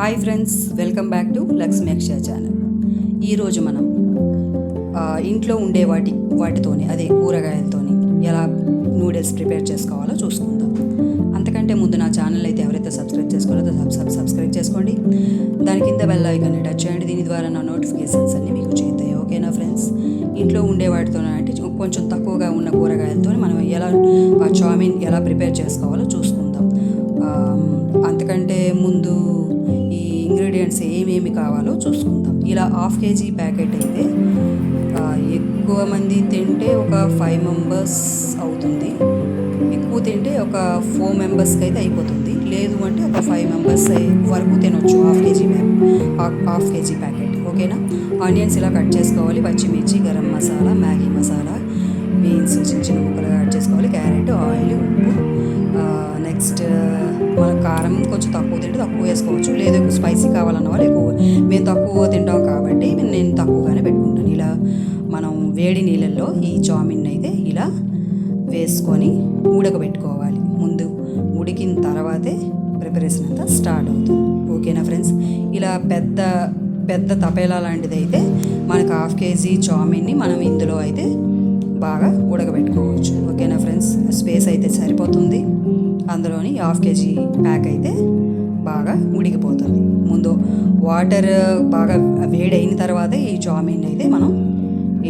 Hi friends, welcome back to Lakshmi Akshaya channel. ఈరోజు మనం ఇంట్లో ఉండే వాటితోని అదే కూరగాయలతోని ఎలా నూడిల్స్ ప్రిపేర్ చేసుకోవాలో చూసుకుందాం. అంతకంటే ముందు నా ఛానల్ అయితే ఎవరైతే సబ్స్క్రైబ్ చేసుకోలేదో సబ్స్క్రైబ్ చేసుకోండి. దాని కింద బెల్ ఐకాన్ని టచ్ చేయండి. దీని ద్వారా నా నోటిఫికేషన్స్ అన్నీ మీకు చేస్తాయి. ఓకేనా ఫ్రెండ్స్? ఇంట్లో ఉండే వాటితో అంటే కొంచెం తక్కువగా ఉన్న కూరగాయలతో మనం ఎలా చామిన్ ఎలా ప్రిపేర్ చేసుకోవాలో చూసుకుందాం. అంతకంటే ముందు ఈ ఇంగ్రీడియంట్స్ ఏమేమి కావాలో చూసుకుందాం. ఇలా 1/2 kg ప్యాకెట్ అయితే ఎక్కువ మంది తింటే ఒక 5 మెంబర్స్ అవుతుంది. ఎక్కువ తింటే ఒక 4 మెంబర్స్కి అయితే అయిపోతుంది. లేదు అంటే ఒక 5 మెంబర్స్ వరకు తినొచ్చు 1/2 kg ప్యాకెట్. ఓకేనా? ఆనియన్స్ ఇలా కట్ చేసుకోవాలి. పచ్చిమిర్చి, గరం మసాలా, మ్యాగీ మసాలా, బీన్స్ చిన్న చిన్న ముక్కలుగా కట్ చేసుకోవాలి. క్యారెట్, ఆయిల్, ఉప్పు. నెక్స్ట్ మన కారం కొంచెం తక్కువ తింటే తక్కువ వేసుకోవచ్చు. లేదు ఎక్కువ స్పైసీ కావాలన్న వాళ్ళు ఎక్కువ. మేము తక్కువ తింటాం కాబట్టి నేను తక్కువగానే పెట్టుకుంటాను. ఇలా మనం వేడి నీళ్ళల్లో ఈ చామిన్ అయితే ఇలా వేసుకొని ఉడకబెట్టుకోవాలి. ముందు ఉడికిన తర్వాతే ప్రిపరేషన్ అంతా స్టార్ట్ అవుతుంది. ఓకేనా ఫ్రెండ్స్? ఇలా పెద్ద తపేలా లాంటిది అయితే మనకు 1/2 kg చామిన్ని మనం ఇందులో అయితే బాగా ఉడకబెట్టుకోవచ్చు. ఓకేనా ఫ్రెండ్స్? స్పేస్ అయితే సరిపోతుంది. అందులోని 1/2 kg ప్యాక్ అయితే బాగా ఉడికిపోతుంది. ముందు వాటర్ బాగా వేడైన తర్వాత ఈ చామిన్ అయితే మనం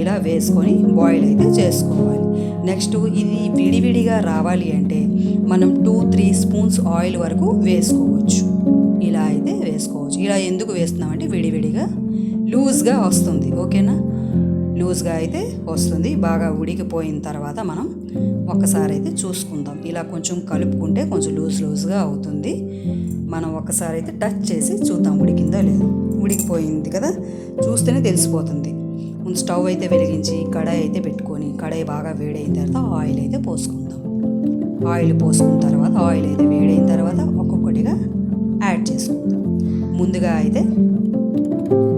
ఇలా వేసుకొని బాయిల్ అయితే చేసుకోవాలి. నెక్స్ట్ ఇది విడివిడిగా రావాలి అంటే మనం 2-3 స్పూన్స్ ఆయిల్ వరకు వేసుకోవచ్చు. ఇలా అయితే వేసుకోవచ్చు. ఇలా ఎందుకు వేస్తున్నామంటే విడివిడిగా లూజ్గా వస్తుంది. ఓకేనా? లూజ్గా అయితే వస్తుంది. బాగా ఉడికిపోయిన తర్వాత మనం ఒక్కసారి అయితే చూసుకుందాం. ఇలా కొంచెం కలుపుకుంటే కొంచెం లూజ్గా అవుతుంది. మనం ఒక్కసారి అయితే టచ్ చేసి చూద్దాం ఉడికిందా లేదు. ఉడికిపోయింది కదా, చూస్తేనే తెలిసిపోతుంది. ముందు స్టవ్ అయితే వెలిగించి కడాయి అయితే పెట్టుకొని కడాయి బాగా వేడైన తర్వాత ఆయిల్ అయితే పోసుకుందాం. ఆయిల్ పోసుకున్న తర్వాత ఆయిల్ అయితే వేడైన తర్వాత ఒక్కొక్కటిగా యాడ్ చేసుకుందాం. ముందుగా అయితే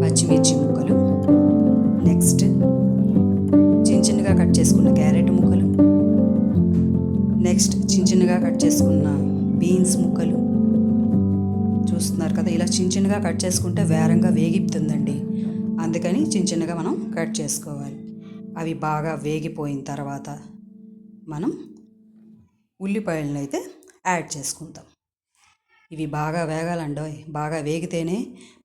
పచ్చిమిర్చి ముక్కలు, నెక్స్ట్ చిన్నగా కట్ చేసుకున్న క్యారెట్ ముక్కలు, నెక్స్ట్ చిన్నగా కట్ చేసుకున్న బీన్స్ ముక్కలు. చూస్తున్నారు కదా, ఇలా చిన్నగా కట్ చేసుకుంటే వేరంగా వేగిపుతుందండి. అందుకని చిన్నగా మనం కట్ చేసుకోవాలి. అవి బాగా వేగిపోయిన తర్వాత మనం ఉల్లిపాయలను అయితే యాడ్ చేసుకుందాం. ఇవి బాగా వేగాలండి. బాగా వేగితేనే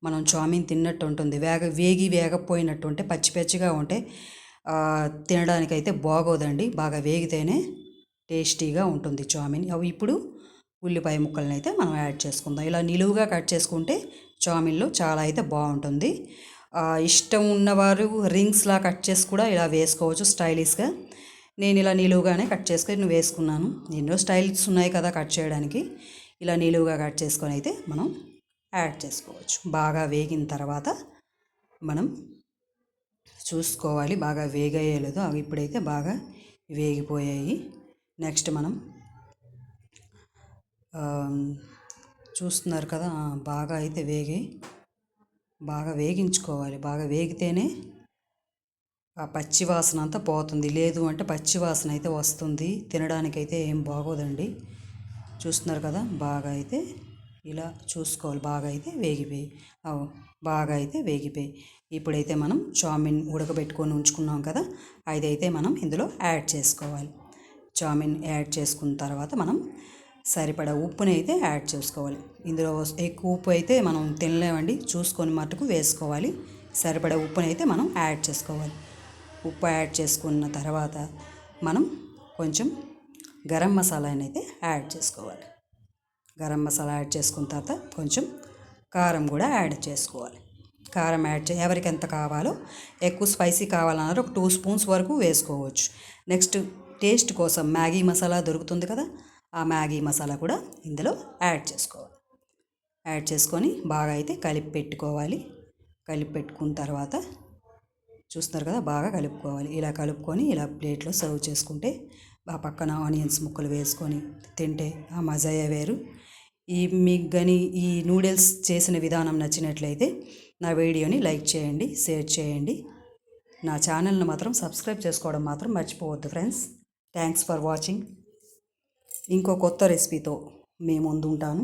మనం చామిన్ తిన్నట్టు ఉంటుంది. వేగపోయినట్టు ఉంటే పచ్చిగా ఉంటే తినడానికైతే బాగోదండి. బాగా వేగితేనే టేస్టీగా ఉంటుంది చామిన్. అవి ఇప్పుడు ఉల్లిపాయ ముక్కలను అయితే మనం యాడ్ చేసుకుందాం. ఇలా నిలువుగా కట్ చేసుకుంటే చామిన్లో చాలా అయితే బాగుంటుంది. ఇష్టం ఉన్నవారు రింగ్స్లా కట్ చేసి కూడా ఇలా వేసుకోవచ్చు స్టైలిష్గా. నేను ఇలా నిలువుగానే కట్ చేసుకొని వేసుకున్నాను. ఎన్నో స్టైల్స్ ఉన్నాయి కదా కట్ చేయడానికి. ఇలా నిలువుగా కట్ చేసుకొని అయితే మనం యాడ్ చేసుకోవచ్చు. బాగా వేగిన తర్వాత మనం చూసుకోవాలి బాగా వేగేయలేదు. అవి ఇప్పుడైతే బాగా వేగిపోయాయి. నెక్స్ట్ మనం చూస్తున్నారు కదా, బాగా అయితే బాగా వేగించుకోవాలి. బాగా వేగితేనే ఆ పచ్చి వాసన అంతా పోతుంది. లేదు అంటే పచ్చి వాసన అయితే వస్తుంది. తినడానికైతే ఏం బాగోదండి. చూస్తున్నారు కదా, బాగా అయితే ఇలా చూసుకోవాలి. బాగా అయితే వేగిపోయి ఇప్పుడైతే మనం చామిన్ ఉడకబెట్టుకొని ఉంచుకున్నాం కదా, అదైతే మనం ఇందులో యాడ్ చేసుకోవాలి. చామిన్ యాడ్ చేసుకున్న తర్వాత మనం సరిపడా ఉప్పుని అయితే యాడ్ చేసుకోవాలి. ఇందులో ఎక్కువ ఉప్పు అయితే మనం తినలేమండి. చూసుకొని మట్టుకు వేసుకోవాలి. సరిపడా ఉప్పుని అయితే మనం యాడ్ చేసుకోవాలి. ఉప్పు యాడ్ చేసుకున్న తర్వాత మనం కొంచెం గరం మసాలాని అయితే యాడ్ చేసుకోవాలి. గరం మసాలా యాడ్ చేసుకున్న తర్వాత కొంచెం కారం కూడా యాడ్ చేసుకోవాలి. కారం ఎవరికి ఎంత కావాలో, ఎక్కువ స్పైసీ కావాలన్నారు ఒక 2 స్పూన్స్ వరకు వేసుకోవచ్చు. నెక్స్ట్ టేస్ట్ కోసం మ్యాగీ మసాలా దొరుకుతుంది కదా, ఆ మ్యాగీ మసాలా కూడా ఇందులో యాడ్ చేసుకోవాలి. యాడ్ చేసుకొని బాగా అయితే కలిపి పెట్టుకున్న తర్వాత చూస్తున్నారు కదా, బాగా కలుపుకోవాలి. ఇలా కలుపుకొని ఇలా ప్లేట్లో సర్వ్ చేసుకుంటే ఆ పక్కన ఆనియన్స్ ముక్కలు వేసుకొని తింటే ఆ మజాయే వేరు. మీకు కానీ ఈ నూడిల్స్ చేసిన విధానం నచ్చినట్లయితే నా వీడియోని లైక్ చేయండి, షేర్ చేయండి. నా ఛానల్ని మాత్రం సబ్స్క్రైబ్ చేసుకోవడం మాత్రం మర్చిపోవద్దు ఫ్రెండ్స్. Thanks for watching. ఇంకో కొత్త రెసిపీతో మీ ముందు ఉంటాను.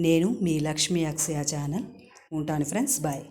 నేను మీ లక్ష్మీ అక్షయ ఛానల్. ఉంటాను ఫ్రెండ్స్, బాయ్.